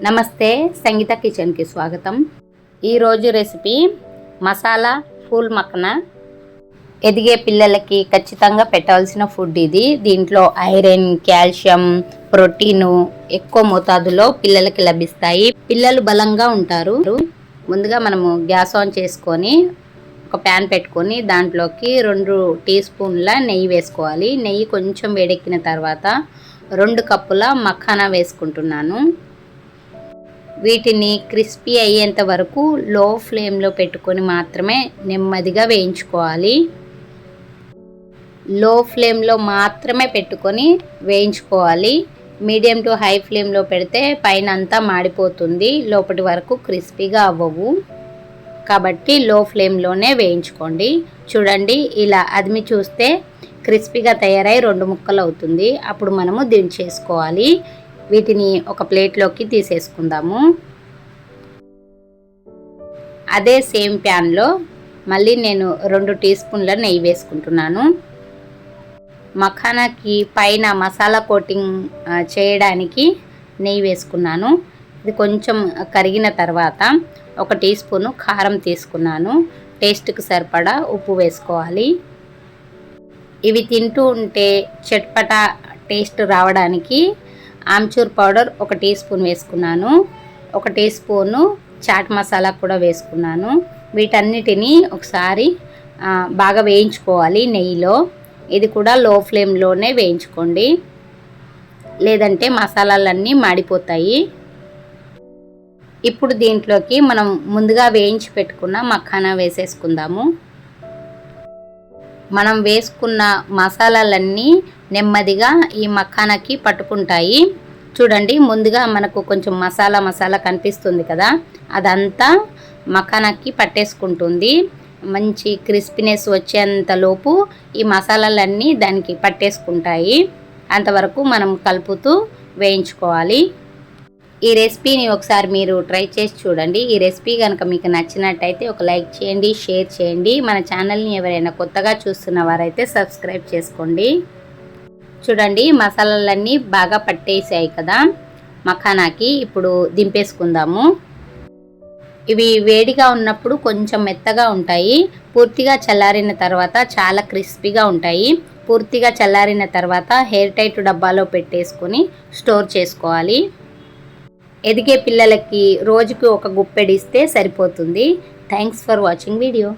నమస్తే, సంగీత కిచెన్కి స్వాగతం. ఈరోజు రెసిపీ మసాలా ఫూల్ మక్కన. ఎదిగే పిల్లలకి ఖచ్చితంగా పెట్టాల్సిన ఫుడ్ ఇది. దీంట్లో ఐరన్, కాల్షియం, ప్రోటీను ఎక్కువ మోతాదులో పిల్లలకి లభిస్తాయి. పిల్లలు బలంగా ఉంటారు. ముందుగా మనము గ్యాస్ ఆన్ చేసుకొని ఒక ప్యాన్ పెట్టుకొని దాంట్లోకి 2 టీ స్పూన్ల నెయ్యి వేసుకోవాలి. నెయ్యి కొంచెం వేడెక్కిన తర్వాత 2 కప్పుల మఖానా వేసుకుంటున్నాను. వీటిని క్రిస్పీ అయ్యేంత వరకు లో ఫ్లేమ్లో పెట్టుకొని మాత్రమే నెమ్మదిగా వేయించుకోవాలి. లో ఫ్లేమ్లో మాత్రమే పెట్టుకొని వేయించుకోవాలి. మీడియం టు హై ఫ్లేమ్లో పెడితే పైన అంతా మాడిపోతుంది, లోపటి వరకు క్రిస్పీగా అవ్వవు. కాబట్టి లో ఫ్లేమ్లోనే వేయించుకోండి. చూడండి, ఇలా అదిమి చూస్తే క్రిస్పీగా తయారై 2 ముక్కలు అవుతుంది. అప్పుడు మనము దించేసుకోవాలి. వీటిని ఒక ప్లేట్లోకి తీసేసుకుందాము. అదే సేమ్ ప్యాన్లో మళ్ళీ నేను 2 టీ స్పూన్ల నెయ్యి వేసుకుంటున్నాను. మఖానాకి పైన మసాలా కోటింగ్ చేయడానికి నెయ్యి వేసుకున్నాను. ఇది కొంచెం కరిగిన తర్వాత 1 టీ స్పూను కారం తీసుకున్నాను. టేస్ట్కి సరిపడా ఉప్పు వేసుకోవాలి. ఇవి తింటూ ఉంటే చట్పటా టేస్ట్ రావడానికి ఆమ్చూర్ పౌడర్ 1 టీ స్పూన్ వేసుకున్నాను. 1 టీ స్పూను చాట్ మసాలా కూడా వేసుకున్నాను. వీటన్నిటిని ఒకసారి బాగా వేయించుకోవాలి నెయ్యిలో. ఇది కూడా లో ఫ్లేమ్లోనే వేయించుకోండి, లేదంటే మసాలాలన్నీ మాడిపోతాయి. ఇప్పుడు దీంట్లోకి మనం ముందుగా వేయించి పెట్టుకున్న మఖానా వేసేసుకుందాము. మనం వేసుకున్న మసాలాలన్నీ నెమ్మదిగా ఈ మఖానాకి పట్టుకుంటాయి. చూడండి, ముందుగా మనకు కొంచెం మసాలా కనిపిస్తుంది కదా, అదంతా మఖానాకి పట్టేసుకుంటుంది. మంచి క్రిస్పీనెస్ వచ్చేంతలోపు ఈ మసాలాలన్నీ దానికి పట్టేసుకుంటాయి. అంతవరకు మనం కలుపుతూ వేయించుకోవాలి. ఈ రెసిపీని ఒకసారి మీరు ట్రై చేసి చూడండి. ఈ రెసిపీ కనుక మీకు నచ్చినట్టయితే ఒక లైక్ చేయండి, షేర్ చేయండి. మన ఛానల్ని ఎవరైనా కొత్తగా చూస్తున్న వారైతే సబ్స్క్రైబ్ చేసుకోండి. చూడండి, మసాలాలన్నీ బాగా పట్టేసాయి కదా మఖానాకి. ఇప్పుడు దింపేసుకుందాము. ఇవి వేడిగా ఉన్నప్పుడు కొంచెం మెత్తగా ఉంటాయి. పూర్తిగా చల్లారిన తర్వాత చాలా క్రిస్పీగా ఉంటాయి. పూర్తిగా చల్లారిన తర్వాత ఎయిర్ టైట్ డబ్బాలో పెట్టేసుకొని స్టోర్ చేసుకోవాలి. ఎదిగే పిల్లలకి రోజుకి 1 గుప్పెడిస్తే సరిపోతుంది. Thanks for watching video.